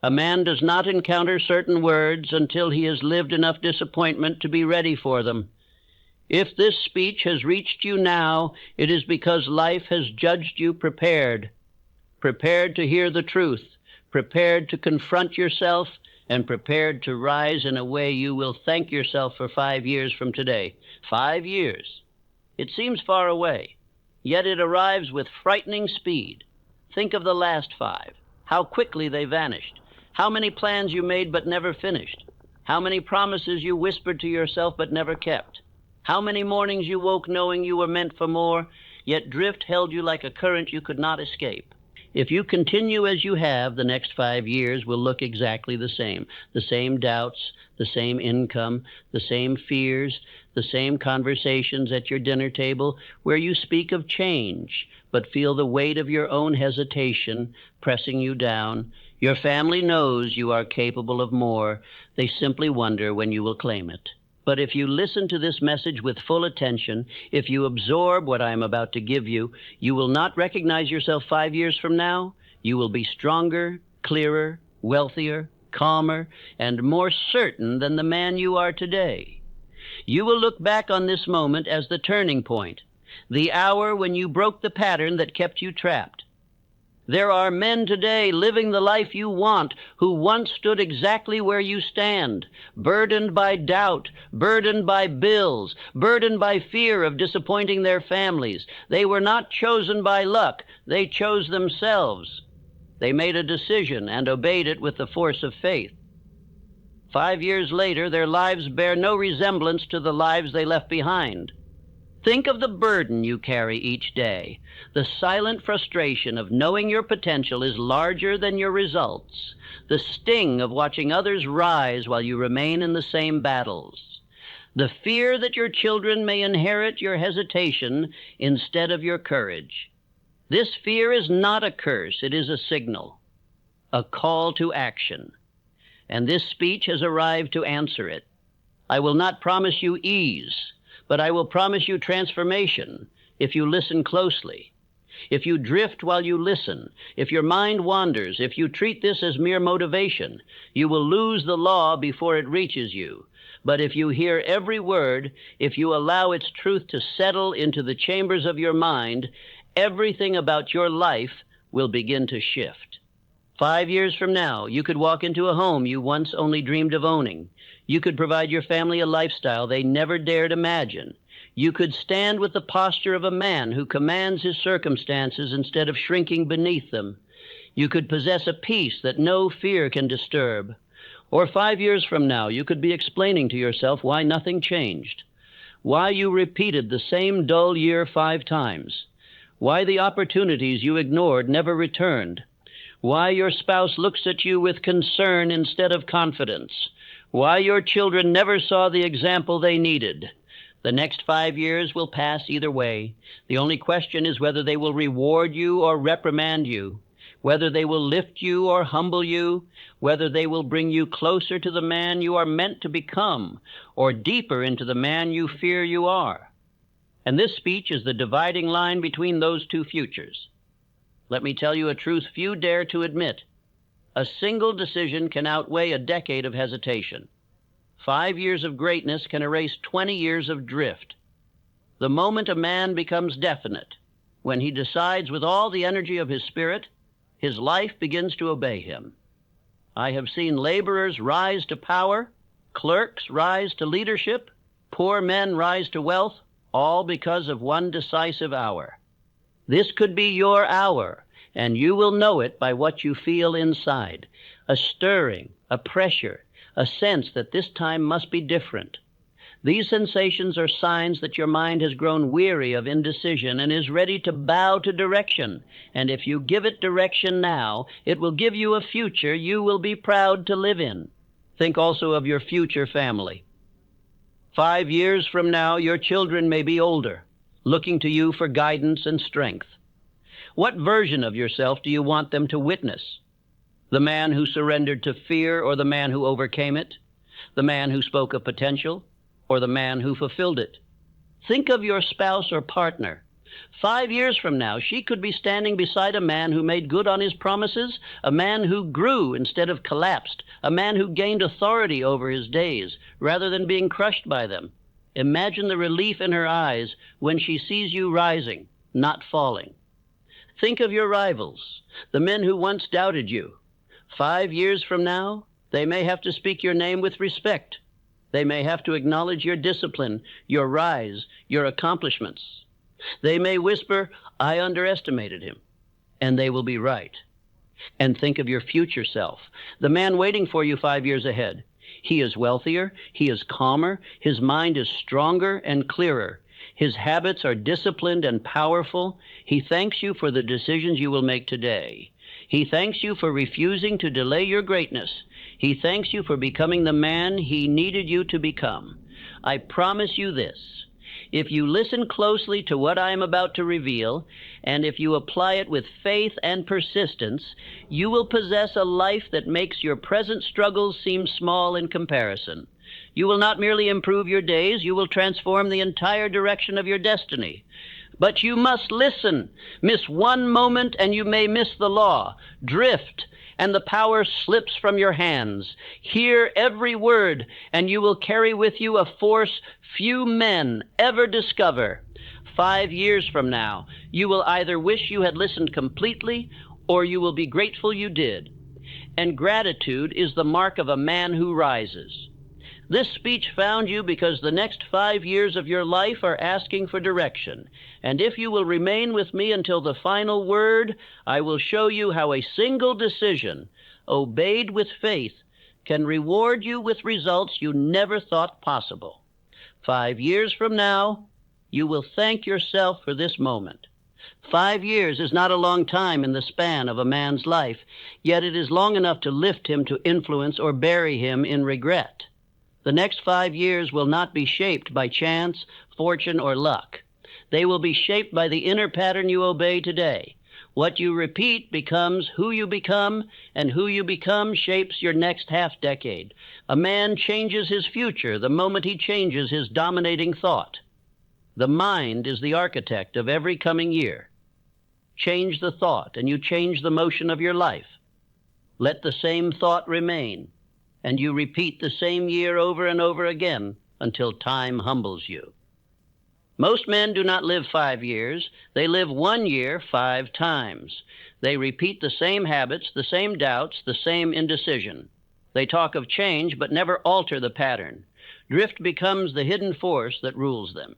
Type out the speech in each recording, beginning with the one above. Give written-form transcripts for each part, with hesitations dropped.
A man does not encounter certain words until he has lived enough disappointment to be ready for them. If this speech has reached you now, it is because life has judged you prepared to hear the truth, prepared to confront yourself, and prepared to rise in a way you will thank yourself for 5 years from today. 5 years. It seems far away, yet it arrives with frightening speed. Think of the last 5, how quickly they vanished, how many plans you made but never finished, how many promises you whispered to yourself but never kept, how many mornings you woke knowing you were meant for more, yet drift held you like a current you could not escape. If you continue as you have, the next 5 years will look exactly the same doubts, the same income, the same fears, the same conversations at your dinner table where you speak of change, but feel the weight of your own hesitation pressing you down. Your family knows you are capable of more. They simply wonder when you will claim it. But if you listen to this message with full attention, if you absorb what I am about to give you, you will not recognize yourself 5 years from now. You will be stronger, clearer, wealthier, calmer, and more certain than the man you are today. You will look back on this moment as the turning point, the hour when you broke the pattern that kept you trapped. There are men today living the life you want who once stood exactly where you stand, burdened by doubt, burdened by bills, burdened by fear of disappointing their families. They were not chosen by luck. They chose themselves. They made a decision and obeyed it with the force of faith. 5 years later, their lives bear no resemblance to the lives they left behind. Think of the burden you carry each day, the silent frustration of knowing your potential is larger than your results, the sting of watching others rise while you remain in the same battles, the fear that your children may inherit your hesitation instead of your courage. This fear is not a curse, it is a signal, a call to action. And this speech has arrived to answer it. I will not promise you ease, but I will promise you transformation if you listen closely. If you drift while you listen, if your mind wanders, if you treat this as mere motivation, you will lose the law before it reaches you. But if you hear every word, if you allow its truth to settle into the chambers of your mind, everything about your life will begin to shift. 5 years from now, you could walk into a home you once only dreamed of owning. You could provide your family a lifestyle they never dared imagine. You could stand with the posture of a man who commands his circumstances instead of shrinking beneath them. You could possess a peace that no fear can disturb. Or 5 years from now, you could be explaining to yourself why nothing changed, why you repeated the same dull year 5 times, why the opportunities you ignored never returned, why your spouse looks at you with concern instead of confidence, why your children never saw the example they needed. The next 5 years will pass either way. The only question is whether they will reward you or reprimand you, whether they will lift you or humble you, whether they will bring you closer to the man you are meant to become or deeper into the man you fear you are. And this speech is the dividing line between those two futures. Let me tell you a truth few dare to admit. A single decision can outweigh a decade of hesitation. 5 years of greatness can erase 20 years of drift. The moment a man becomes definite, when he decides with all the energy of his spirit, his life begins to obey him. I have seen laborers rise to power, clerks rise to leadership, poor men rise to wealth, all because of one decisive hour. This could be your hour, and you will know it by what you feel inside, a stirring, a pressure, a sense that this time must be different. These sensations are signs that your mind has grown weary of indecision and is ready to bow to direction. And if you give it direction now, it will give you a future you will be proud to live in. Think also of your future family. 5 years from now, your children may be older, looking to you for guidance and strength. What version of yourself do you want them to witness? The man who surrendered to fear or the man who overcame it? The man who spoke of potential or the man who fulfilled it? Think of your spouse or partner. 5 years from now, she could be standing beside a man who made good on his promises, a man who grew instead of collapsed, a man who gained authority over his days rather than being crushed by them. Imagine the relief in her eyes when she sees you rising, not falling. Think of your rivals, the men who once doubted you. 5 years from now, they may have to speak your name with respect. They may have to acknowledge your discipline, your rise, your accomplishments. They may whisper, "I underestimated him," and they will be right. And think of your future self, the man waiting for you 5 years ahead. He is wealthier, he is calmer, his mind is stronger and clearer. His habits are disciplined and powerful. He thanks you for the decisions you will make today. He thanks you for refusing to delay your greatness. He thanks you for becoming the man he needed you to become. I promise you this. If you listen closely to what I am about to reveal, and if you apply it with faith and persistence, you will possess a life that makes your present struggles seem small in comparison. You will not merely improve your days, you will transform the entire direction of your destiny. But you must listen. Miss one moment and you may miss the law. Drift, and the power slips from your hands. Hear every word, and you will carry with you a force few men ever discover. 5 years from now, you will either wish you had listened completely, or you will be grateful you did. And gratitude is the mark of a man who rises. This speech found you because the next 5 years of your life are asking for direction. And if you will remain with me until the final word, I will show you how a single decision, obeyed with faith, can reward you with results you never thought possible. 5 years from now, you will thank yourself for this moment. 5 years is not a long time in the span of a man's life, yet it is long enough to lift him to influence or bury him in regret. The next 5 years will not be shaped by chance, fortune, or luck. They will be shaped by the inner pattern you obey today. What you repeat becomes who you become, and who you become shapes your next half-decade. A man changes his future the moment he changes his dominating thought. The mind is the architect of every coming year. Change the thought, and you change the motion of your life. Let the same thought remain, and you repeat the same year over and over again until time humbles you. Most men do not live 5 years. They live 1 year 5 times. They repeat the same habits, the same doubts, the same indecision. They talk of change but never alter the pattern. Drift becomes the hidden force that rules them.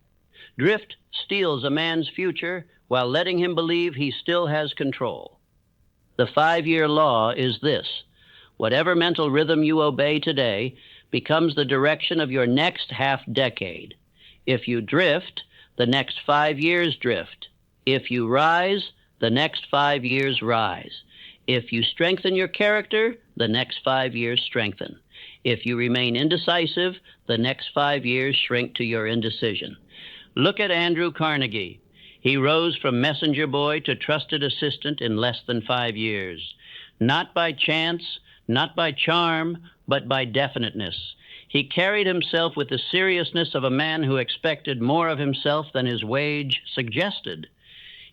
Drift steals a man's future while letting him believe he still has control. The 5-year law is this: whatever mental rhythm you obey today becomes the direction of your next half-decade. If you drift, the next 5 years drift. If you rise, the next 5 years rise. If you strengthen your character, the next 5 years strengthen. If you remain indecisive, the next 5 years shrink to your indecision. Look at Andrew Carnegie. He rose from messenger boy to trusted assistant in less than 5 years. Not by chance, not by charm, but by definiteness. He carried himself with the seriousness of a man who expected more of himself than his wage suggested.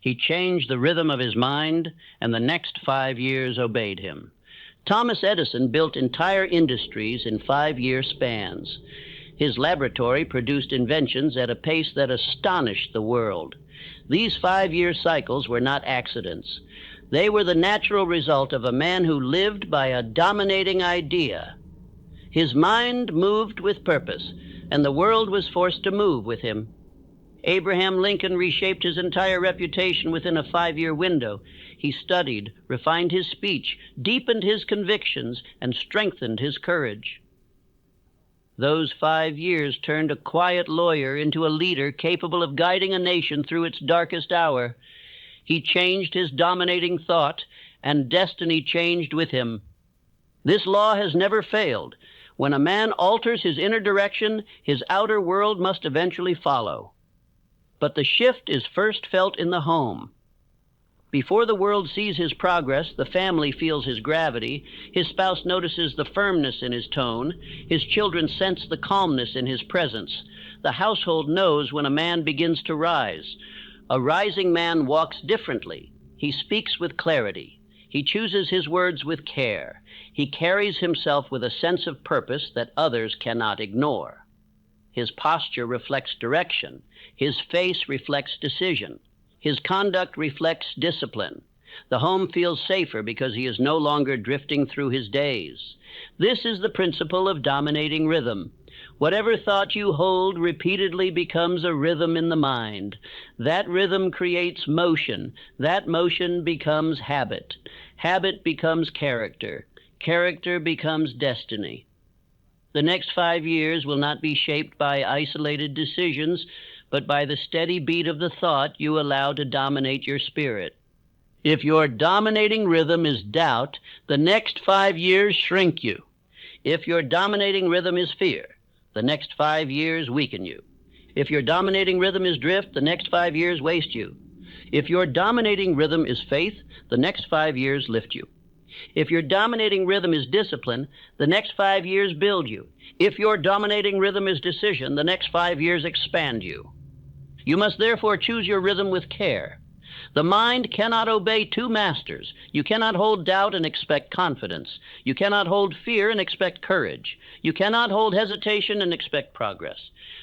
He changed the rhythm of his mind, and the next 5 years obeyed him. Thomas Edison built entire industries in 5-year spans. His laboratory produced inventions at a pace that astonished the world. These 5-year cycles were not accidents. They were the natural result of a man who lived by a dominating idea. His mind moved with purpose, and the world was forced to move with him. Abraham Lincoln reshaped his entire reputation within a 5-year window. He studied, refined his speech, deepened his convictions, and strengthened his courage. Those 5 years turned a quiet lawyer into a leader capable of guiding a nation through its darkest hour. He changed his dominating thought, and destiny changed with him. This law has never failed. When a man alters his inner direction, his outer world must eventually follow. But the shift is first felt in the home. Before the world sees his progress, the family feels his gravity. His spouse notices the firmness in his tone. His children sense the calmness in his presence. The household knows when a man begins to rise. A rising man walks differently. He speaks with clarity. He chooses his words with care. He carries himself with a sense of purpose that others cannot ignore. His posture reflects direction. His face reflects decision. His conduct reflects discipline. The home feels safer because he is no longer drifting through his days. This is the principle of dominating rhythm. Whatever thought you hold repeatedly becomes a rhythm in the mind. That rhythm creates motion. That motion becomes habit. Habit becomes character. Character becomes destiny. The next 5 years will not be shaped by isolated decisions, but by the steady beat of the thought you allow to dominate your spirit. If your dominating rhythm is doubt, the next 5 years shrink you. If your dominating rhythm is fear, the next 5 years weaken you. If your dominating rhythm is drift, the next 5 years waste you. If your dominating rhythm is faith, the next 5 years lift you. If your dominating rhythm is discipline, the next 5 years build you. If your dominating rhythm is decision, the next 5 years expand you. You must therefore choose your rhythm with care. The mind cannot obey two masters. You cannot hold doubt and expect confidence. You cannot hold fear and expect courage. You cannot hold hesitation and expect progress.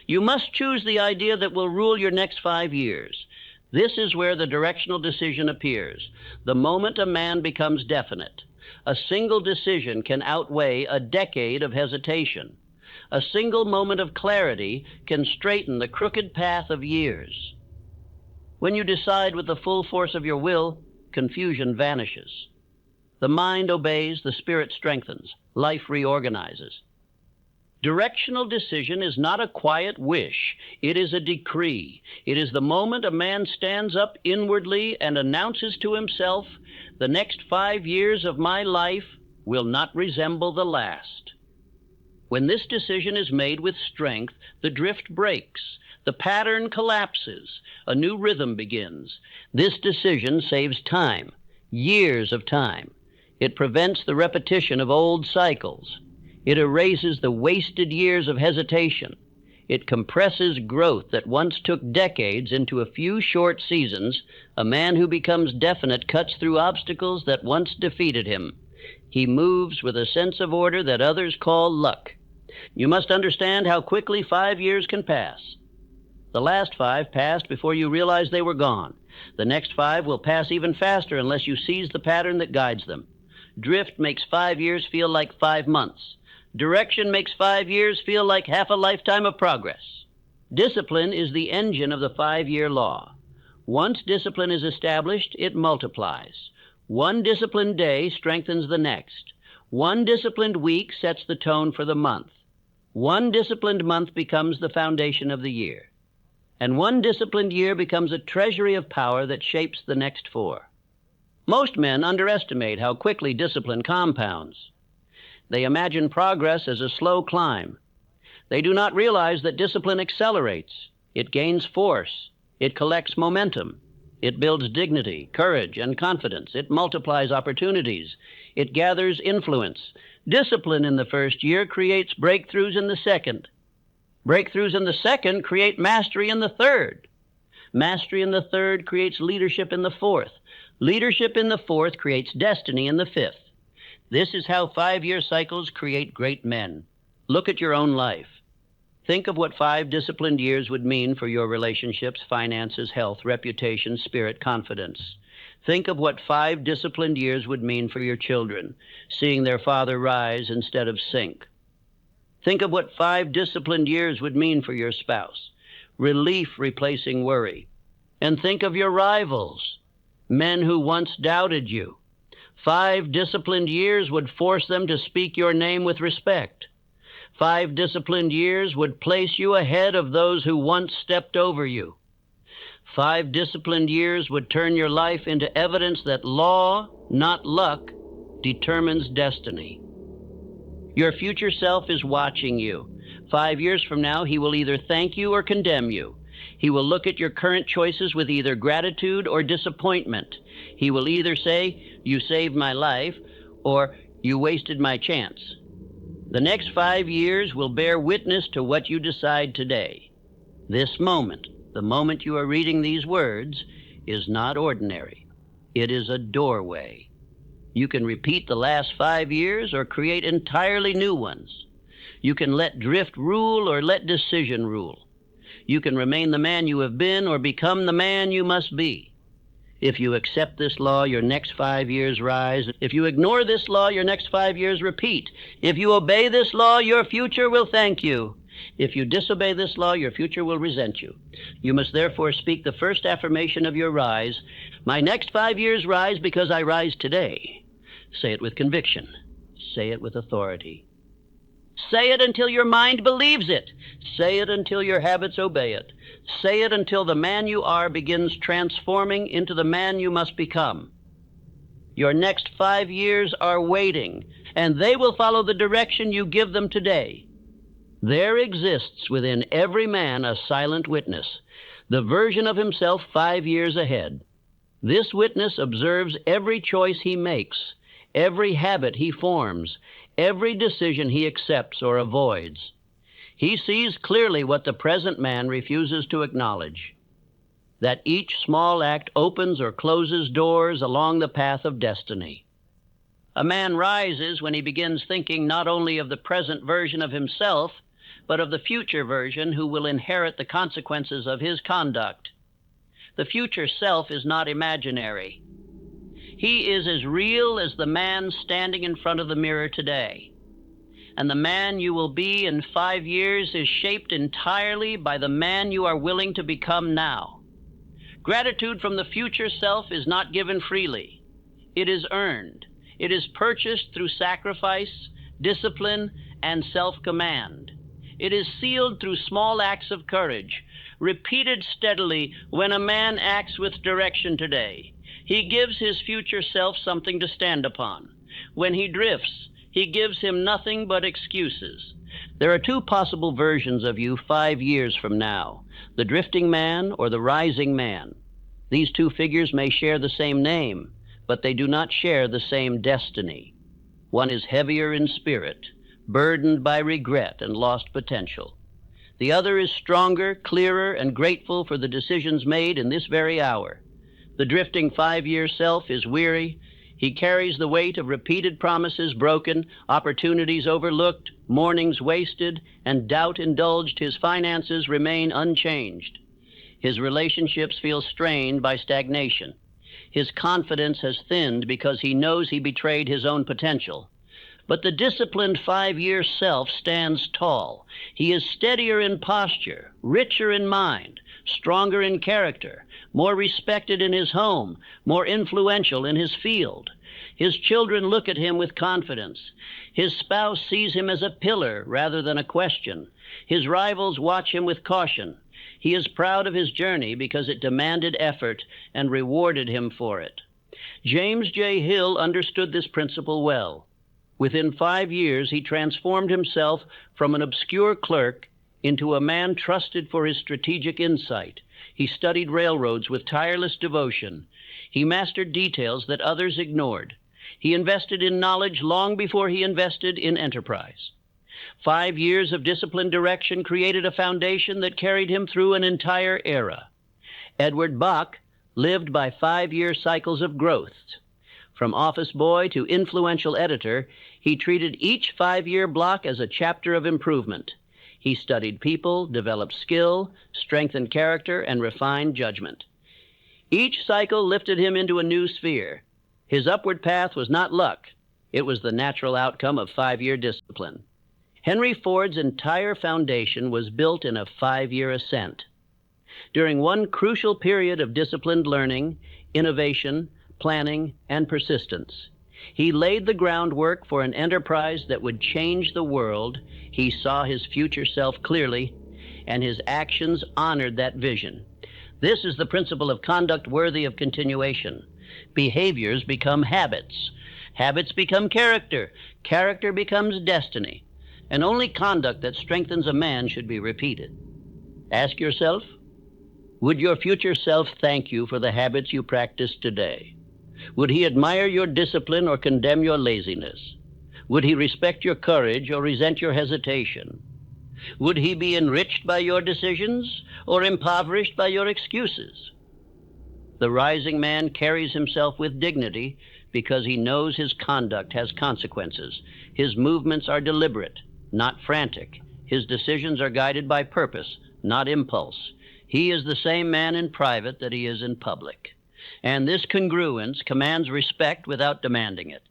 You must choose the idea that will rule your next 5 years. This is where the directional decision appears, the moment a man becomes definite. A single decision can outweigh a decade of hesitation. A single moment of clarity can straighten the crooked path of years. When you decide with the full force of your will, confusion vanishes. The mind obeys, the spirit strengthens, life reorganizes. Directional decision is not a quiet wish. It is a decree. It is the moment a man stands up inwardly and announces to himself, the next 5 years of my life will not resemble the last. When this decision is made with strength, the drift breaks. The pattern collapses. A new rhythm begins. This decision saves time, years of time. It prevents the repetition of old cycles. It erases the wasted years of hesitation. It compresses growth that once took decades into a few short seasons. A man who becomes definite cuts through obstacles that once defeated him. He moves with a sense of order that others call luck. You must understand how quickly 5 years can pass. The last 5 passed before you realized they were gone. The next 5 will pass even faster unless you seize the pattern that guides them. Drift makes 5 years feel like 5 months. Direction makes 5 years feel like half a lifetime of progress. Discipline is the engine of the 5-year law. Once discipline is established, it multiplies. One disciplined day strengthens the next. One disciplined week sets the tone for the month. One disciplined month becomes the foundation of the year. And one disciplined year becomes a treasury of power that shapes the next 4. Most men underestimate how quickly discipline compounds. They imagine progress as a slow climb. They do not realize that discipline accelerates. It gains force. It collects momentum. It builds dignity, courage, and confidence. It multiplies opportunities. It gathers influence. Discipline in the first year creates breakthroughs in the second. Breakthroughs in the second create mastery in the third. Mastery in the third creates leadership in the fourth. Leadership in the fourth creates destiny in the fifth. This is how 5-year cycles create great men. Look at your own life. Think of what 5 disciplined years would mean for your relationships, finances, health, reputation, spirit, confidence. Think of what 5 disciplined years would mean for your children, seeing their father rise instead of sink. Think of what 5 disciplined years would mean for your spouse, relief replacing worry. And think of your rivals, men who once doubted you. 5 disciplined years would force them to speak your name with respect. 5 disciplined years would place you ahead of those who once stepped over you. 5 disciplined years would turn your life into evidence that law, not luck, determines destiny. Your future self is watching you. 5 years from now, he will either thank you or condemn you. He will look at your current choices with either gratitude or disappointment. He will either say, "You saved my life," or "You wasted my chance." The next 5 years will bear witness to what you decide today. This moment, the moment you are reading these words, is not ordinary. It is a doorway. You can repeat the last 5 years or create entirely new ones. You can let drift rule or let decision rule. You can remain the man you have been or become the man you must be. If you accept this law, your next 5 years rise. If you ignore this law, your next 5 years repeat. If you obey this law, your future will thank you. If you disobey this law, your future will resent you. You must therefore speak the first affirmation of your rise. My next 5 years rise because I rise today. Say it with conviction. Say it with authority. Say it until your mind believes it. Say it until your habits obey it. Say it until the man you are begins transforming into the man you must become. Your next 5 years are waiting, and they will follow the direction you give them today. There exists within every man a silent witness, the version of himself 5 years ahead. This witness observes every choice he makes, every habit he forms, every decision he accepts or avoids. He sees clearly what the present man refuses to acknowledge, that each small act opens or closes doors along the path of destiny. A man rises when he begins thinking not only of the present version of himself, but of the future version who will inherit the consequences of his conduct. The future self is not imaginary. He is as real as the man standing in front of the mirror today. And the man you will be in 5 years is shaped entirely by the man you are willing to become now. Gratitude from the future self is not given freely. It is earned. It is purchased through sacrifice, discipline, and self-command. It is sealed through small acts of courage, repeated steadily when a man acts with direction today. He gives his future self something to stand upon. When he drifts, he gives him nothing but excuses. There are two possible versions of you 5 years from now, the drifting man or the rising man. These two figures may share the same name, but they do not share the same destiny. One is heavier in spirit, burdened by regret and lost potential. The other is stronger, clearer, and grateful for the decisions made in this very hour. The drifting 5-year self is weary. He carries the weight of repeated promises broken, opportunities overlooked, mornings wasted, and doubt indulged. His finances remain unchanged. His relationships feel strained by stagnation. His confidence has thinned because he knows he betrayed his own potential. But the disciplined 5-year self stands tall. He is steadier in posture, richer in mind, stronger in character, more respected in his home, more influential in his field. His children look at him with confidence. His spouse sees him as a pillar rather than a question. His rivals watch him with caution. He is proud of his journey because it demanded effort and rewarded him for it. James J. Hill understood this principle well. Within 5 years, he transformed himself from an obscure clerk into a man trusted for his strategic insight. He studied railroads with tireless devotion. He mastered details that others ignored. He invested in knowledge long before he invested in enterprise. 5 years of disciplined direction created a foundation that carried him through an entire era. Edward Bach lived by 5-year cycles of growth. From office boy to influential editor, he treated each 5-year block as a chapter of improvement. He studied people, developed skill, strengthened character, and refined judgment. Each cycle lifted him into a new sphere. His upward path was not luck. It was the natural outcome of 5-year discipline. Henry Ford's entire foundation was built in a 5-year ascent. During one crucial period of disciplined learning, innovation, planning, and persistence, he laid the groundwork for an enterprise that would change the world. He saw his future self clearly, and his actions honored that vision. This is the principle of conduct worthy of continuation. Behaviors become habits. Habits become character. Character becomes destiny. And only conduct that strengthens a man should be repeated. Ask yourself, would your future self thank you for the habits you practice today? Would he admire your discipline or condemn your laziness? Would he respect your courage or resent your hesitation? Would he be enriched by your decisions or impoverished by your excuses? The rising man carries himself with dignity because he knows his conduct has consequences. His movements are deliberate, not frantic. His decisions are guided by purpose, not impulse. He is the same man in private that he is in public. And this congruence commands respect without demanding it.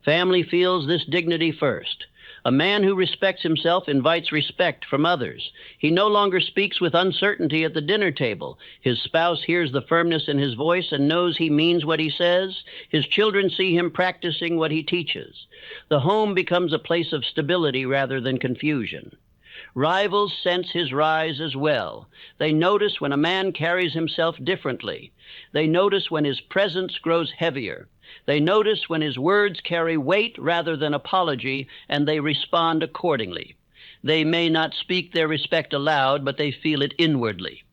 Family feels this dignity first. A man who respects himself invites respect from others. He no longer speaks with uncertainty at the dinner table. His spouse hears the firmness in his voice and knows he means what he says. His children see him practicing what he teaches. The home becomes a place of stability rather than confusion. Rivals sense his rise as well. They notice when a man carries himself differently. They notice when his presence grows heavier. They notice when his words carry weight rather than apology, and they respond accordingly. They may not speak their respect aloud, but they feel it inwardly.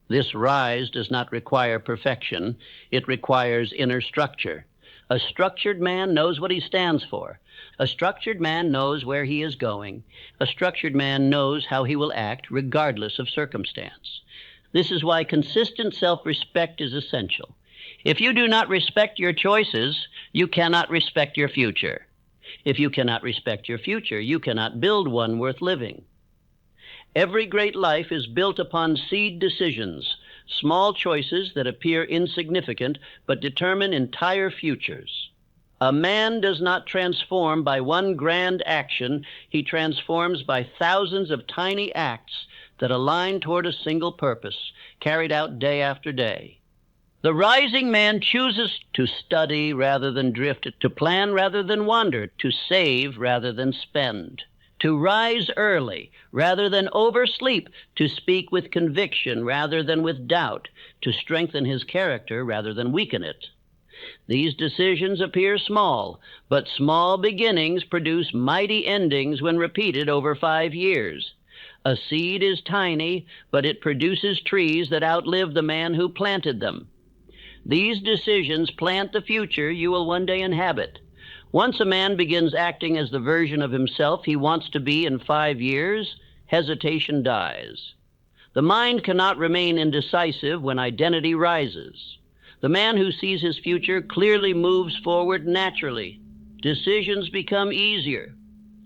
This rise does not require perfection. It requires inner structure. A structured man knows what he stands for. A structured man knows where he is going. A structured man knows how he will act regardless of circumstance. This is why consistent self-respect is essential. If you do not respect your choices, you cannot respect your future. If you cannot respect your future, you cannot build one worth living. Every great life is built upon seed decisions, small choices that appear insignificant but determine entire futures. A man does not transform by one grand action. He transforms by thousands of tiny acts that align toward a single purpose, carried out day after day. The rising man chooses to study rather than drift, to plan rather than wander, to save rather than spend, to rise early rather than oversleep, to speak with conviction rather than with doubt, to strengthen his character rather than weaken it. These decisions appear small, but small beginnings produce mighty endings when repeated over 5 years. A seed is tiny, but it produces trees that outlive the man who planted them. These decisions plant the future you will one day inhabit. Once a man begins acting as the version of himself he wants to be in 5 years, hesitation dies. The mind cannot remain indecisive when identity rises. The man who sees his future clearly moves forward naturally. Decisions become easier.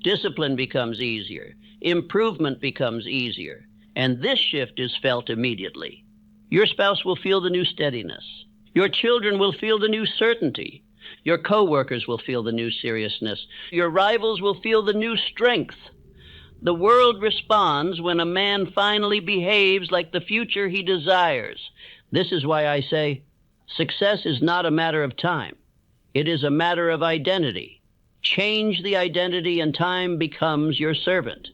Discipline becomes easier. Improvement becomes easier. And this shift is felt immediately. Your spouse will feel the new steadiness. Your children will feel the new certainty. Your co-workers will feel the new seriousness. Your rivals will feel the new strength. The world responds when a man finally behaves like the future he desires. This is why I say, success is not a matter of time. It is a matter of identity. Change the identity and time becomes your servant.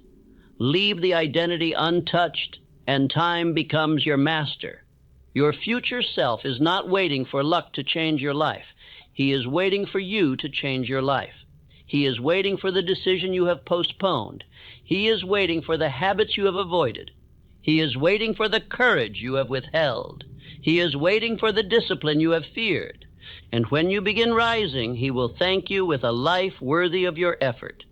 Leave the identity untouched and time becomes your master. Your future self is not waiting for luck to change your life. He is waiting for you to change your life. He is waiting for the decision you have postponed. He is waiting for the habits you have avoided. He is waiting for the courage you have withheld. He is waiting for the discipline you have feared. And when you begin rising, he will thank you with a life worthy of your effort.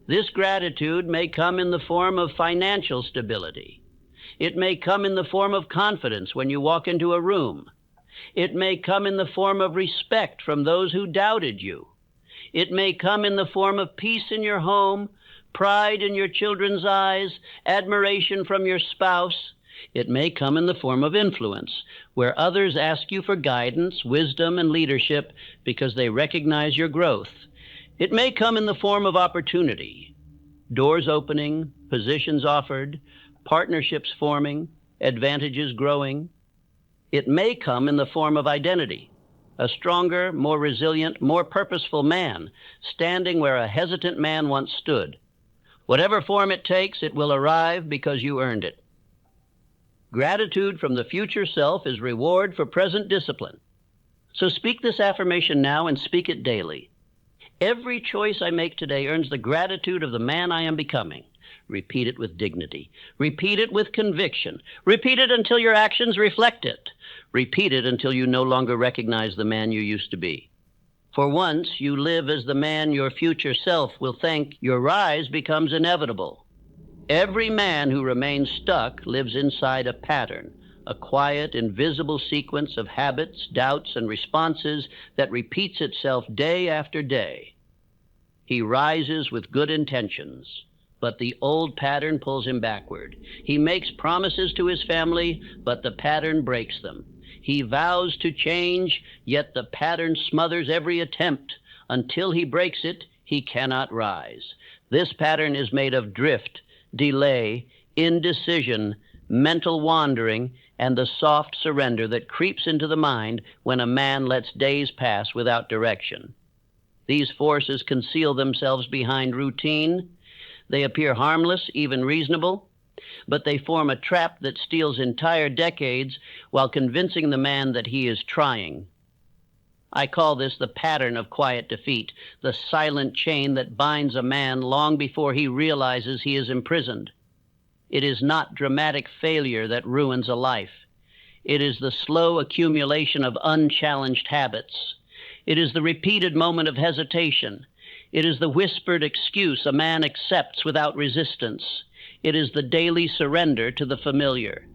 This gratitude may come in the form of financial stability. It may come in the form of confidence when you walk into a room. It may come in the form of respect from those who doubted you. It may come in the form of peace in your home, pride in your children's eyes, admiration from your spouse. It may come in the form of influence, where others ask you for guidance, wisdom, and leadership because they recognize your growth. It may come in the form of opportunity, doors opening, positions offered, partnerships forming, advantages growing. It may come in the form of identity, a stronger, more resilient, more purposeful man, standing where a hesitant man once stood. Whatever form it takes, it will arrive because you earned it. Gratitude from the future self is reward for present discipline. So speak this affirmation now and speak it daily. Every choice I make today earns the gratitude of the man I am becoming. Repeat it with dignity. Repeat it with conviction. Repeat it until your actions reflect it. Repeat it until you no longer recognize the man you used to be. For once you live as the man your future self will think, your rise becomes inevitable. Every man who remains stuck lives inside a pattern, a quiet, invisible sequence of habits, doubts, and responses that repeats itself day after day. He rises with good intentions, but the old pattern pulls him backward. He makes promises to his family, but the pattern breaks them. He vows to change, yet the pattern smothers every attempt. Until he breaks it, he cannot rise. This pattern is made of drift, delay, indecision, mental wandering, and the soft surrender that creeps into the mind when a man lets days pass without direction. These forces conceal themselves behind routine. They appear harmless, even reasonable, but they form a trap that steals entire decades while convincing the man that he is trying. I call this the pattern of quiet defeat, the silent chain that binds a man long before he realizes he is imprisoned. It is not dramatic failure that ruins a life. It is the slow accumulation of unchallenged habits. It is the repeated moment of hesitation. It is the whispered excuse a man accepts without resistance. It is the daily surrender to the familiar.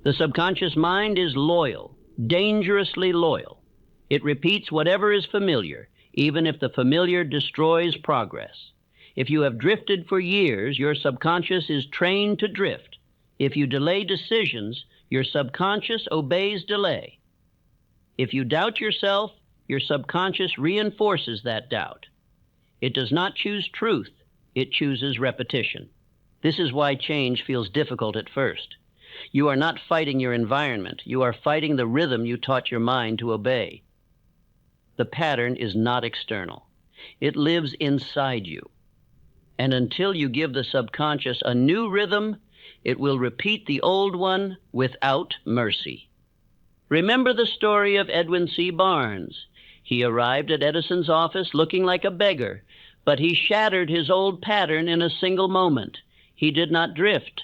The subconscious mind is loyal, dangerously loyal. It repeats whatever is familiar, even if the familiar destroys progress. If you have drifted for years, your subconscious is trained to drift. If you delay decisions, your subconscious obeys delay. If you doubt yourself, your subconscious reinforces that doubt. It does not choose truth, it chooses repetition. This is why change feels difficult at first. You are not fighting your environment, you are fighting the rhythm you taught your mind to obey. The pattern is not external. It lives inside you. And until you give the subconscious a new rhythm, it will repeat the old one without mercy. Remember the story of Edwin C. Barnes. He arrived at Edison's office looking like a beggar, but he shattered his old pattern in a single moment. He did not drift.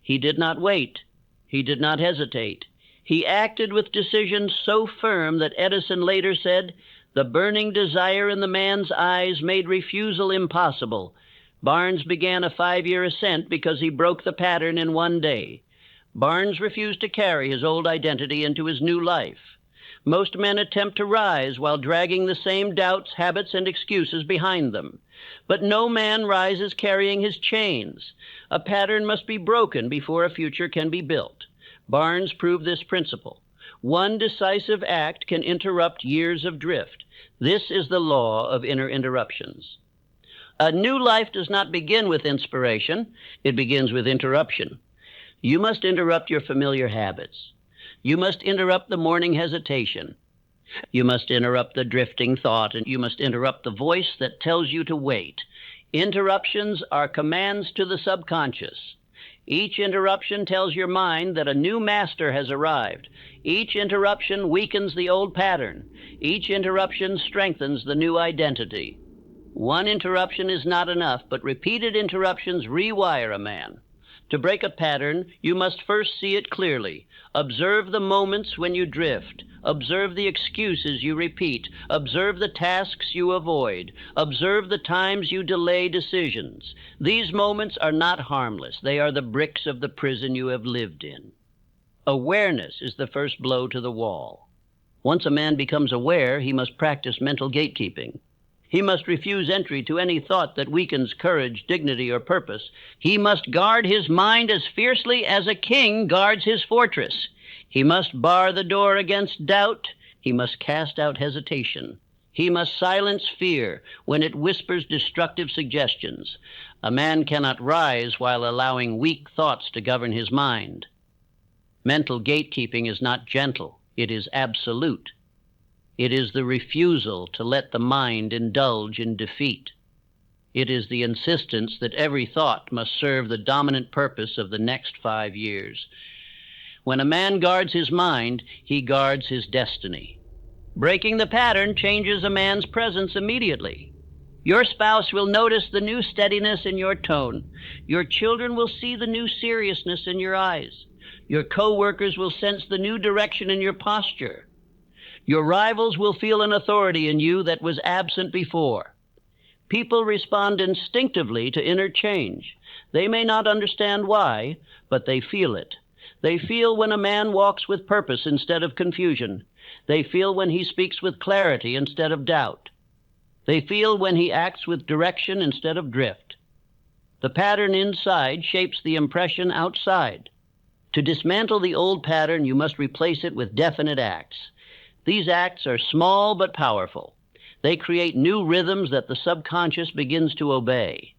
He did not wait. He did not hesitate. He acted with decision so firm that Edison later said, "The burning desire in the man's eyes made refusal impossible." Barnes began a 5-year ascent because he broke the pattern in one day. Barnes refused to carry his old identity into his new life. Most men attempt to rise while dragging the same doubts, habits, and excuses behind them. But no man rises carrying his chains. A pattern must be broken before a future can be built. Barnes proved this principle. One decisive act can interrupt years of drift. This is the law of inner interruptions. A new life does not begin with inspiration. It begins with interruption. You must interrupt your familiar habits. You must interrupt the morning hesitation. You must interrupt the drifting thought, and you must interrupt the voice that tells you to wait. Interruptions are commands to the subconscious. Each interruption tells your mind that a new master has arrived. Each interruption weakens the old pattern. Each interruption strengthens the new identity. One interruption is not enough, but repeated interruptions rewire a man. To break a pattern, you must first see it clearly. Observe the moments when you drift. Observe the excuses you repeat. Observe the tasks you avoid. Observe the times you delay decisions. These moments are not harmless. They are the bricks of the prison you have lived in. Awareness is the first blow to the wall. Once a man becomes aware, he must practice mental gatekeeping. He must refuse entry to any thought that weakens courage, dignity, or purpose. He must guard his mind as fiercely as a king guards his fortress. He must bar the door against doubt. He must cast out hesitation. He must silence fear when it whispers destructive suggestions. A man cannot rise while allowing weak thoughts to govern his mind. Mental gatekeeping is not gentle. It is absolute. It is the refusal to let the mind indulge in defeat. It is the insistence that every thought must serve the dominant purpose of the next 5 years. When a man guards his mind, he guards his destiny. Breaking the pattern changes a man's presence immediately. Your spouse will notice the new steadiness in your tone. Your children will see the new seriousness in your eyes. Your co-workers will sense the new direction in your posture. Your rivals will feel an authority in you that was absent before. People respond instinctively to inner change. They may not understand why, but they feel it. They feel when a man walks with purpose instead of confusion. They feel when he speaks with clarity instead of doubt. They feel when he acts with direction instead of drift. The pattern inside shapes the impression outside. To dismantle the old pattern, you must replace it with definite acts. These acts are small but powerful. They create new rhythms that the subconscious begins to obey.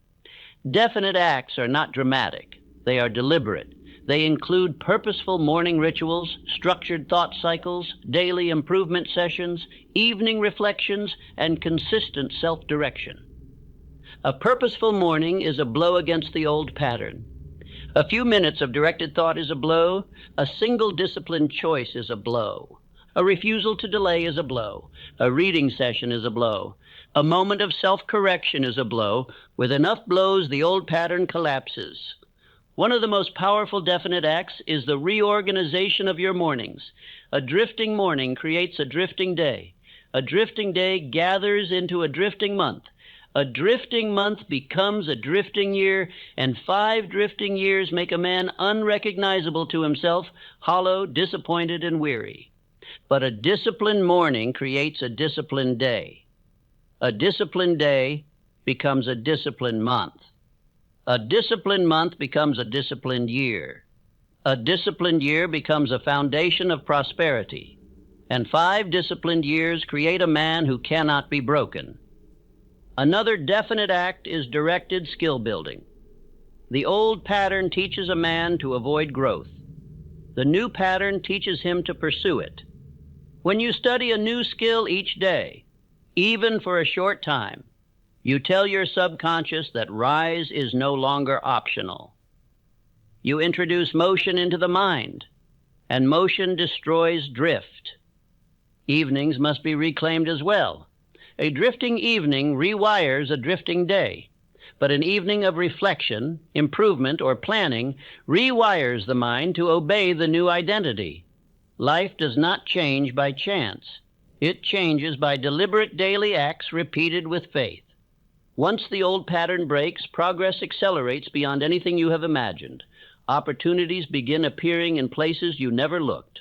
Definite acts are not dramatic. They are deliberate. They include purposeful morning rituals, structured thought cycles, daily improvement sessions, evening reflections, and consistent self-direction. A purposeful morning is a blow against the old pattern. A few minutes of directed thought is a blow. A single disciplined choice is a blow. A refusal to delay is a blow. A reading session is a blow. A moment of self-correction is a blow. With enough blows, the old pattern collapses. One of the most powerful definite acts is the reorganization of your mornings. A drifting morning creates a drifting day. A drifting day gathers into a drifting month. A drifting month becomes a drifting year, and 5 drifting years make a man unrecognizable to himself, hollow, disappointed, and weary. But a disciplined morning creates a disciplined day. A disciplined day becomes a disciplined month. A disciplined month becomes a disciplined year. A disciplined year becomes a foundation of prosperity. And 5 disciplined years create a man who cannot be broken. Another definite act is directed skill building. The old pattern teaches a man to avoid growth. The new pattern teaches him to pursue it. When you study a new skill each day, even for a short time, you tell your subconscious that rise is no longer optional. You introduce motion into the mind, and motion destroys drift. Evenings must be reclaimed as well. A drifting evening rewires a drifting day, but an evening of reflection, improvement, or planning rewires the mind to obey the new identity. Life does not change by chance. It changes by deliberate daily acts repeated with faith. Once the old pattern breaks, progress accelerates beyond anything you have imagined. Opportunities begin appearing in places you never looked.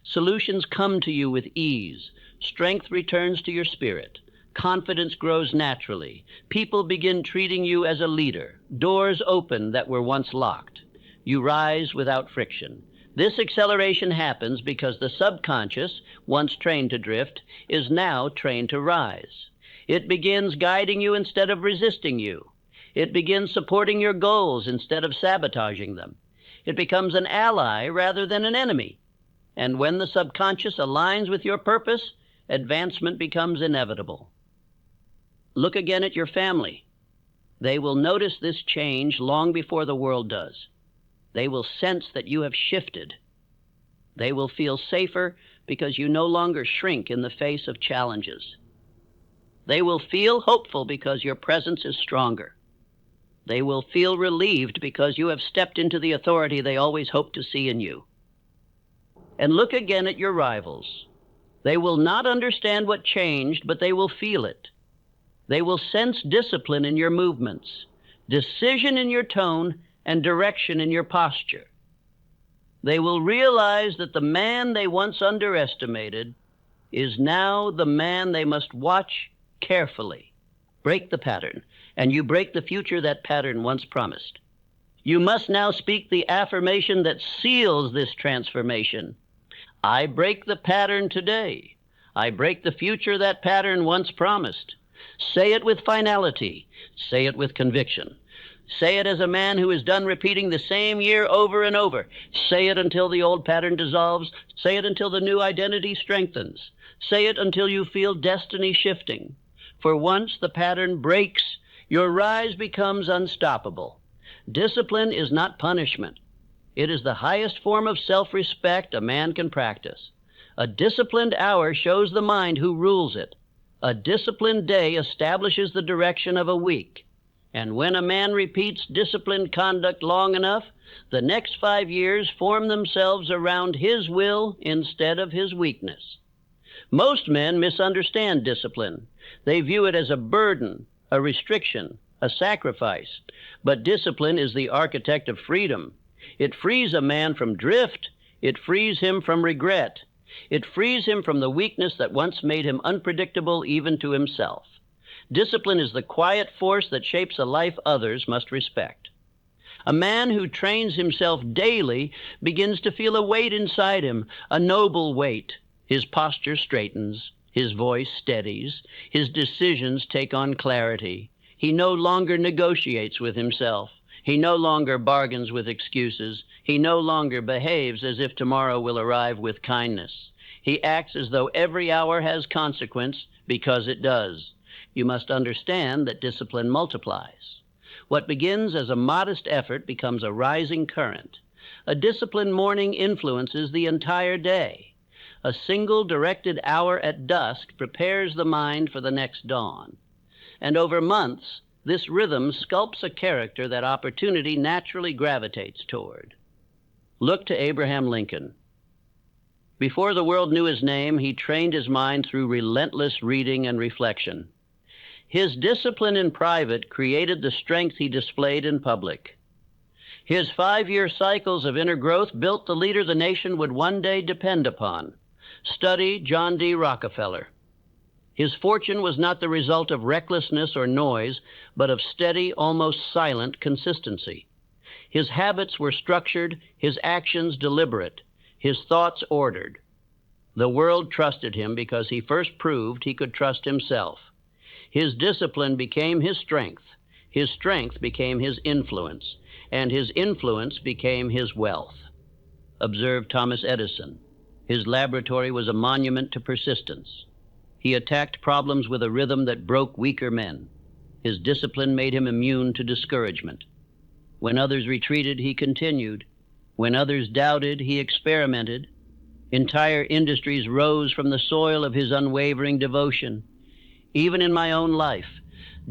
Solutions come to you with ease. Strength returns to your spirit. Confidence grows naturally. People begin treating you as a leader. Doors open that were once locked. You rise without friction. This acceleration happens because the subconscious, once trained to drift, is now trained to rise. It begins guiding you instead of resisting you. It begins supporting your goals instead of sabotaging them. It becomes an ally rather than an enemy. And when the subconscious aligns with your purpose, advancement becomes inevitable. Look again at your family. They will notice this change long before the world does. They will sense that you have shifted. They will feel safer because you no longer shrink in the face of challenges. They will feel hopeful because your presence is stronger. They will feel relieved because you have stepped into the authority they always hoped to see in you. And look again at your rivals. They will not understand what changed, but they will feel it. They will sense discipline in your movements, decision in your tone, and direction in your posture. They will realize that the man they once underestimated is now the man they must watch carefully. Break the pattern, and you break the future that pattern once promised. You must now speak the affirmation that seals this transformation. I break the pattern today. I break the future that pattern once promised. Say it with finality. Say it with conviction. Say it as a man who is done repeating the same year over and over. Say it until the old pattern dissolves. Say it until the new identity strengthens. Say it until you feel destiny shifting. For once the pattern breaks, your rise becomes unstoppable. Discipline is not punishment. It is the highest form of self-respect a man can practice. A disciplined hour shows the mind who rules it. A disciplined day establishes the direction of a week. And when a man repeats disciplined conduct long enough, the next 5 years form themselves around his will instead of his weakness. Most men misunderstand discipline. They view it as a burden, a restriction, a sacrifice. But discipline is the architect of freedom. It frees a man from drift. It frees him from regret. It frees him from the weakness that once made him unpredictable even to himself. Discipline is the quiet force that shapes a life others must respect. A man who trains himself daily begins to feel a weight inside him, a noble weight. His posture straightens, his voice steadies, his decisions take on clarity. He no longer negotiates with himself. He no longer bargains with excuses. He no longer behaves as if tomorrow will arrive with kindness. He acts as though every hour has consequence because it does. You must understand that discipline multiplies. What begins as a modest effort becomes a rising current. A disciplined morning influences the entire day. A single directed hour at dusk prepares the mind for the next dawn. And over months, this rhythm sculpts a character that opportunity naturally gravitates toward. Look to Abraham Lincoln. Before the world knew his name, he trained his mind through relentless reading and reflection. His discipline in private created the strength he displayed in public. His 5-year cycles of inner growth built the leader the nation would one day depend upon. Study John D. Rockefeller. His fortune was not the result of recklessness or noise, but of steady, almost silent consistency. His habits were structured, his actions deliberate, his thoughts ordered. The world trusted him because he first proved he could trust himself. His discipline became his strength became his influence, and his influence became his wealth. Observe Thomas Edison. His laboratory was a monument to persistence. He attacked problems with a rhythm that broke weaker men. His discipline made him immune to discouragement. When others retreated, he continued. When others doubted, he experimented. Entire industries rose from the soil of his unwavering devotion. Even in my own life,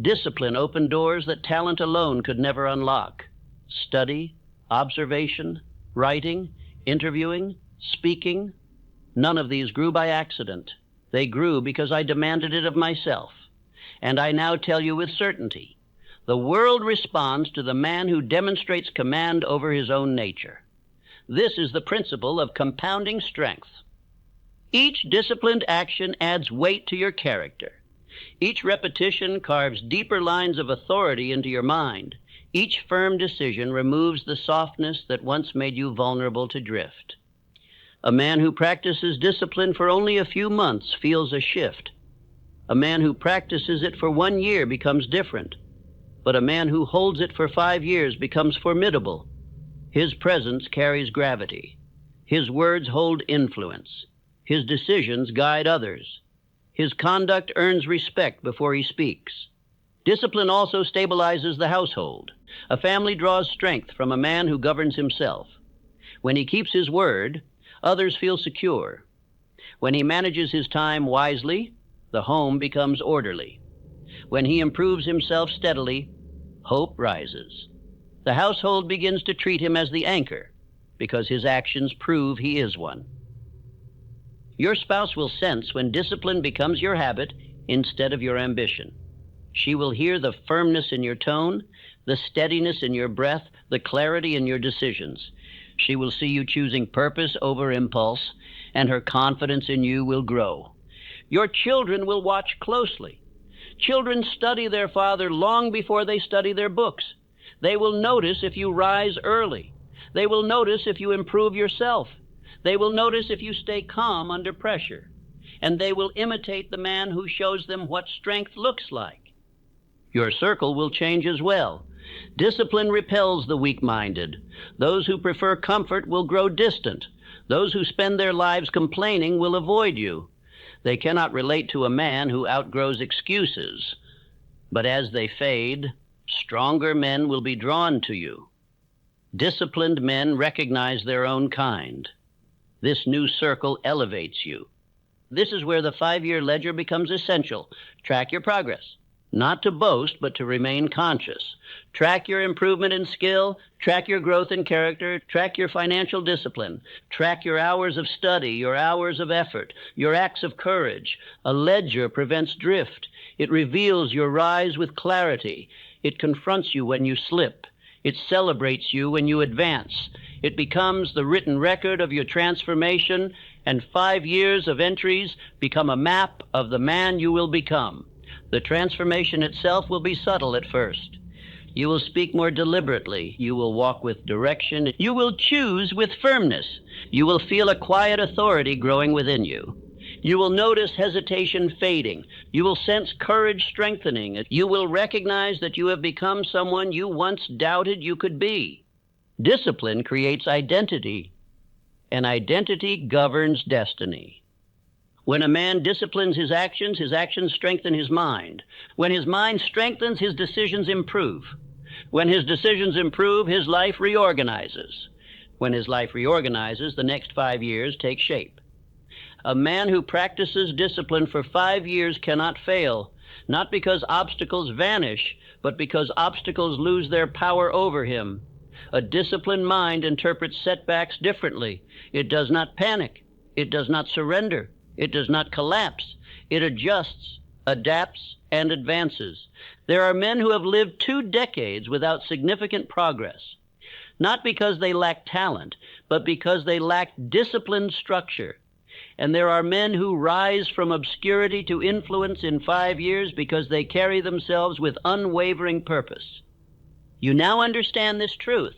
discipline opened doors that talent alone could never unlock. Study, observation, writing, interviewing, speaking, none of these grew by accident. They grew because I demanded it of myself. And I now tell you with certainty, the world responds to the man who demonstrates command over his own nature. This is the principle of compounding strength. Each disciplined action adds weight to your character. Each repetition carves deeper lines of authority into your mind. Each firm decision removes the softness that once made you vulnerable to drift. A man who practices discipline for only a few months feels a shift. A man who practices it for 1 year becomes different. But a man who holds it for 5 years becomes formidable. His presence carries gravity. His words hold influence. His decisions guide others. His conduct earns respect before he speaks. Discipline also stabilizes the household. A family draws strength from a man who governs himself. When he keeps his word, others feel secure. When he manages his time wisely, the home becomes orderly. When he improves himself steadily, hope rises. The household begins to treat him as the anchor, because his actions prove he is one. Your spouse will sense when discipline becomes your habit instead of your ambition. She will hear the firmness in your tone, the steadiness in your breath, the clarity in your decisions. She will see you choosing purpose over impulse, and her confidence in you will grow. Your children will watch closely. Children study their father long before they study their books. They will notice if you rise early. They will notice if you improve yourself. They will notice if you stay calm under pressure. And they will imitate the man who shows them what strength looks like. Your circle will change as well. Discipline repels the weak-minded. Those who prefer comfort will grow distant. Those who spend their lives complaining will avoid you. They cannot relate to a man who outgrows excuses. But as they fade, stronger men will be drawn to you. Disciplined men recognize their own kind. This new circle elevates you. This is where the 5-year ledger becomes essential. Track your progress. Not to boast, but to remain conscious. Track your improvement in skill, track your growth in character, track your financial discipline, track your hours of study, your hours of effort, your acts of courage. A ledger prevents drift. It reveals your rise with clarity. It confronts you when you slip. It celebrates you when you advance. It becomes the written record of your transformation, and 5 years of entries become a map of the man you will become. The transformation itself will be subtle at first. You will speak more deliberately. You will walk with direction. You will choose with firmness. You will feel a quiet authority growing within you. You will notice hesitation fading. You will sense courage strengthening. You will recognize that you have become someone you once doubted you could be. Discipline creates identity, and identity governs destiny. When a man disciplines his actions strengthen his mind. When his mind strengthens, his decisions improve. When his decisions improve, his life reorganizes. When his life reorganizes, the next 5 years take shape. A man who practices discipline for 5 years cannot fail, not because obstacles vanish, but because obstacles lose their power over him. A disciplined mind interprets setbacks differently. It does not panic. It does not surrender. It does not collapse. It adjusts, adapts, and advances. There are men who have lived 2 decades without significant progress, not because they lack talent, but because they lack disciplined structure. And there are men who rise from obscurity to influence in 5 years because they carry themselves with unwavering purpose. You now understand this truth.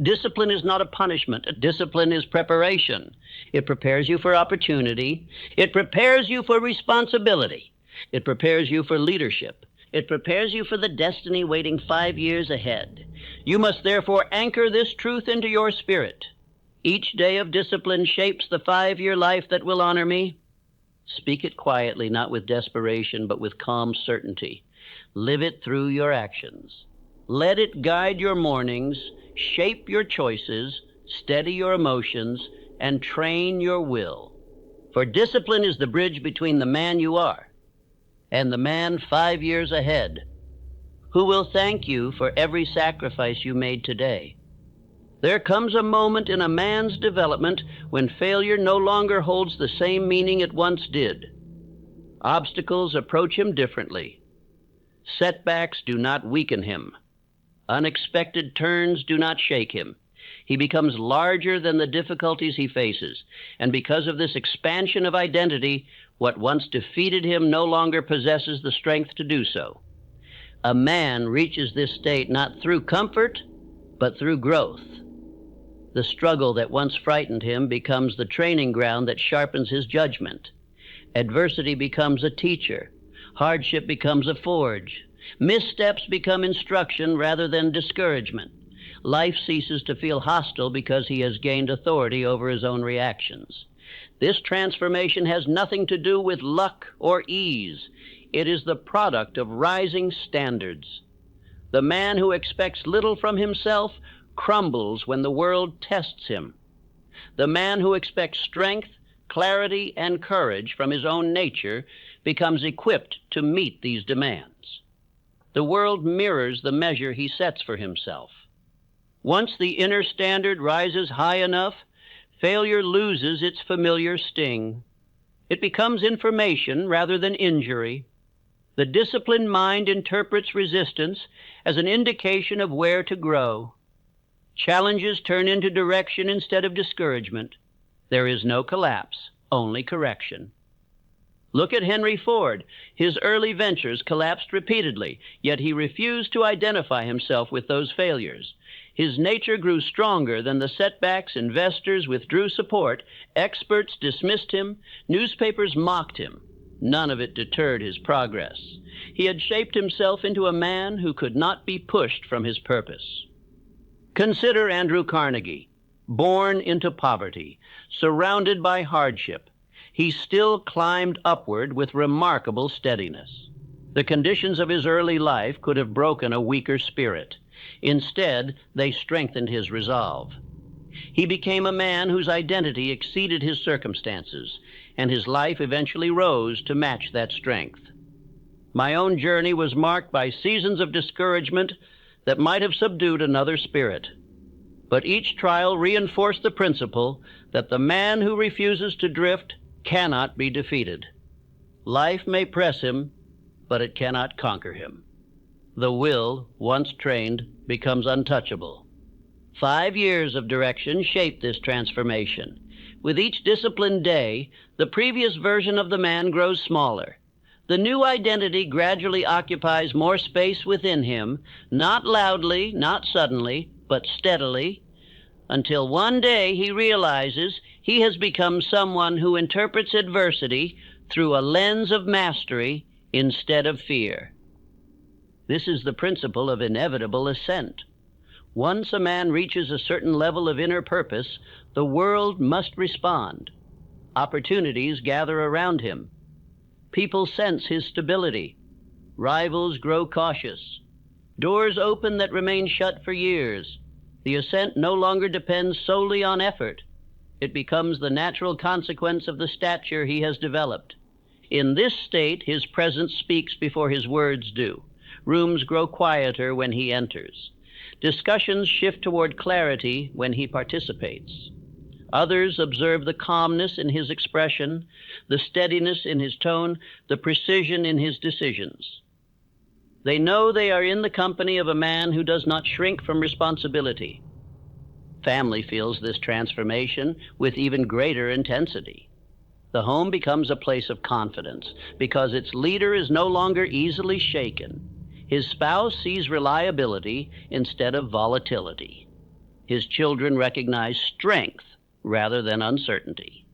Discipline is not a punishment. Discipline is preparation. It prepares you for opportunity. It prepares you for responsibility. It prepares you for leadership. It prepares you for the destiny waiting 5 years ahead. You must therefore anchor this truth into your spirit. Each day of discipline shapes the 5-year life that will honor me. Speak it quietly, not with desperation, but with calm certainty. Live it through your actions. Let it guide your mornings, shape your choices, steady your emotions, and train your will. For discipline is the bridge between the man you are and the man 5 years ahead, who will thank you for every sacrifice you made today. There comes a moment in a man's development when failure no longer holds the same meaning it once did. Obstacles approach him differently. Setbacks do not weaken him. Unexpected turns do not shake him. He becomes larger than the difficulties he faces, and because of this expansion of identity, what once defeated him no longer possesses the strength to do so. A man reaches this state not through comfort, but through growth. The struggle that once frightened him becomes the training ground that sharpens his judgment. Adversity becomes a teacher. Hardship becomes a forge. Missteps become instruction rather than discouragement. Life ceases to feel hostile because he has gained authority over his own reactions. This transformation has nothing to do with luck or ease. It is the product of rising standards. The man who expects little from himself crumbles when the world tests him. The man who expects strength, clarity, and courage from his own nature becomes equipped to meet these demands. The world mirrors the measure he sets for himself. Once the inner standard rises high enough, failure loses its familiar sting. It becomes information rather than injury. The disciplined mind interprets resistance as an indication of where to grow. Challenges turn into direction instead of discouragement. There is no collapse, only correction. Look at Henry Ford. His early ventures collapsed repeatedly, yet he refused to identify himself with those failures. His nature grew stronger than the setbacks. Investors withdrew support. Experts dismissed him. Newspapers mocked him. None of it deterred his progress. He had shaped himself into a man who could not be pushed from his purpose. Consider Andrew Carnegie. Born into poverty, surrounded by hardship, he still climbed upward with remarkable steadiness. The conditions of his early life could have broken a weaker spirit. Instead, they strengthened his resolve. He became a man whose identity exceeded his circumstances, and his life eventually rose to match that strength. My own journey was marked by seasons of discouragement that might have subdued another spirit. But each trial reinforced the principle that the man who refuses to drift cannot be defeated. Life may press him, but it cannot conquer him. The will, once trained, becomes untouchable. 5 years of direction shape this transformation. With each disciplined day, the previous version of the man grows smaller. The new identity gradually occupies more space within him, not loudly, not suddenly, but steadily, until one day he realizes he has become someone who interprets adversity through a lens of mastery instead of fear. This is the principle of inevitable ascent. Once a man reaches a certain level of inner purpose, the world must respond. Opportunities gather around him. People sense his stability. Rivals grow cautious. Doors open that remain shut for years. The ascent no longer depends solely on effort. It becomes the natural consequence of the stature he has developed. In this state, his presence speaks before his words do. Rooms grow quieter when he enters. Discussions shift toward clarity when he participates. Others observe the calmness in his expression, the steadiness in his tone, the precision in his decisions. They know they are in the company of a man who does not shrink from responsibility. Family feels this transformation with even greater intensity. The home becomes a place of confidence because its leader is no longer easily shaken. His spouse sees reliability instead of volatility. His children recognize strength rather than uncertainty.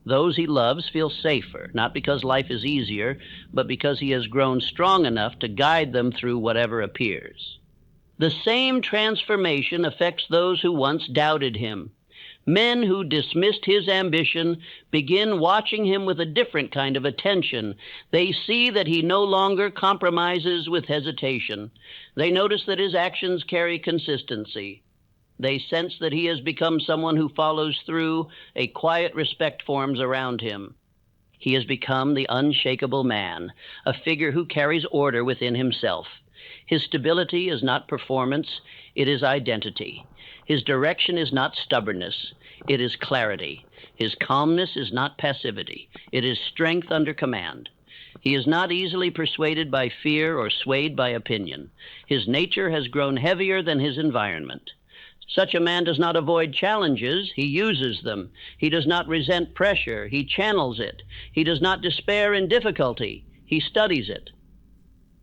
Those he loves feel safer, not because life is easier, but because he has grown strong enough to guide them through whatever appears. The same transformation affects those who once doubted him. Men who dismissed his ambition begin watching him with a different kind of attention. They see that he no longer compromises with hesitation. They notice that his actions carry consistency. They sense that he has become someone who follows through. A quiet respect forms around him. He has become the unshakable man, a figure who carries order within himself. His stability is not performance, it is identity. His direction is not stubbornness, it is clarity. His calmness is not passivity, it is strength under command. He is not easily persuaded by fear or swayed by opinion. His nature has grown heavier than his environment. Such a man does not avoid challenges, he uses them. He does not resent pressure, he channels it. He does not despair in difficulty, he studies it.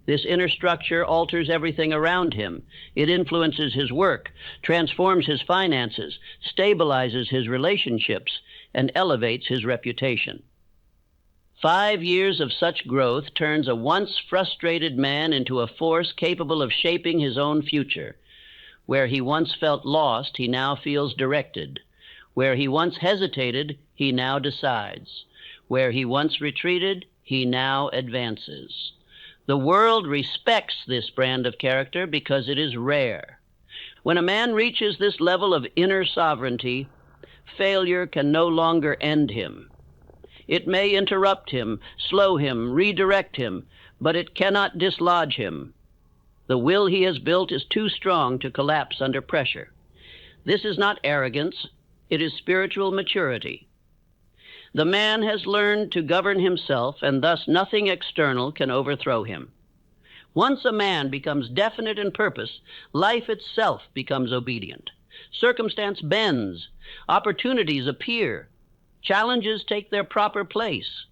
This inner structure alters everything around him. It influences his work, transforms his finances, stabilizes his relationships, and elevates his reputation. 5 years of such growth turns a once frustrated man into a force capable of shaping his own future. Where he once felt lost, he now feels directed. Where he once hesitated, he now decides. Where he once retreated, he now advances. The world respects this brand of character because it is rare. When a man reaches this level of inner sovereignty, failure can no longer end him. It may interrupt him, slow him, redirect him, but it cannot dislodge him. The will he has built is too strong to collapse under pressure. This is not arrogance, it is spiritual maturity. The man has learned to govern himself, and thus nothing external can overthrow him. Once a man becomes definite in purpose, life itself becomes obedient. Circumstance bends, opportunities appear, challenges take their proper place.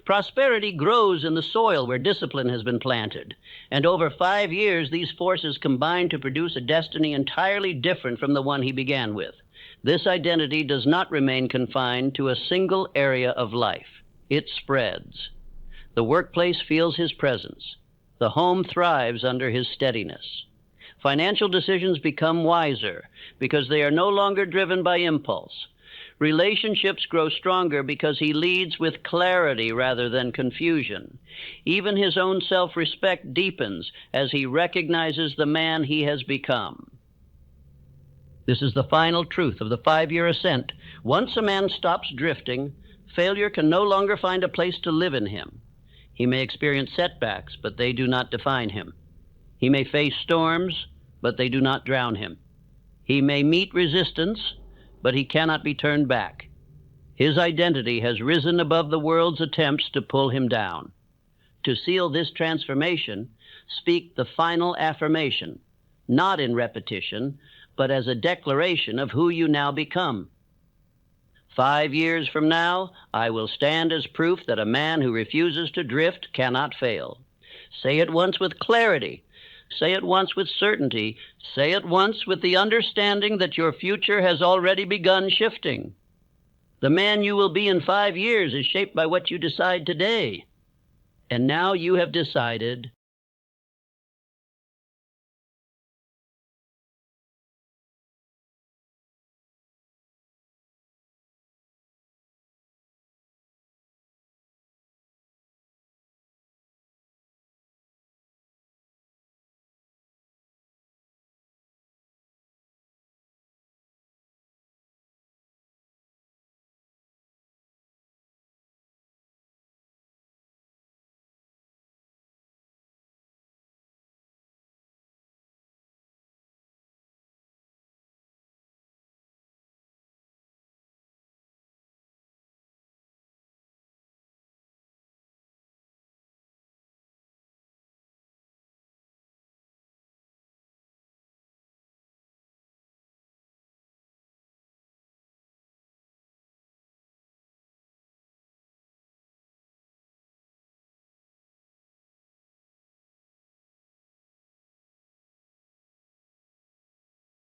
Prosperity grows in the soil where discipline has been planted, and over 5 years these forces combine to produce a destiny entirely different from the one he began with. This identity does not remain confined to a single area of life. It spreads. The workplace feels his presence. The home thrives under his steadiness. Financial decisions become wiser because they are no longer driven by impulse. Relationships grow stronger because he leads with clarity rather than confusion. Even his own self-respect deepens as he recognizes the man he has become. This is the final truth of the 5-year ascent. Once a man stops drifting, failure can no longer find a place to live in him. He may experience setbacks, but they do not define him. He may face storms, but they do not drown him. He may meet resistance, but he cannot be turned back. His identity has risen above the world's attempts to pull him down. To seal this transformation, speak the final affirmation, not in repetition, but as a declaration of who you now become. 5 years from now, I will stand as proof that a man who refuses to drift cannot fail. Say it once with clarity. Say it once with certainty. Say it once with the understanding that your future has already begun shifting. The man you will be in 5 years is shaped by what you decide today. And now you have decided,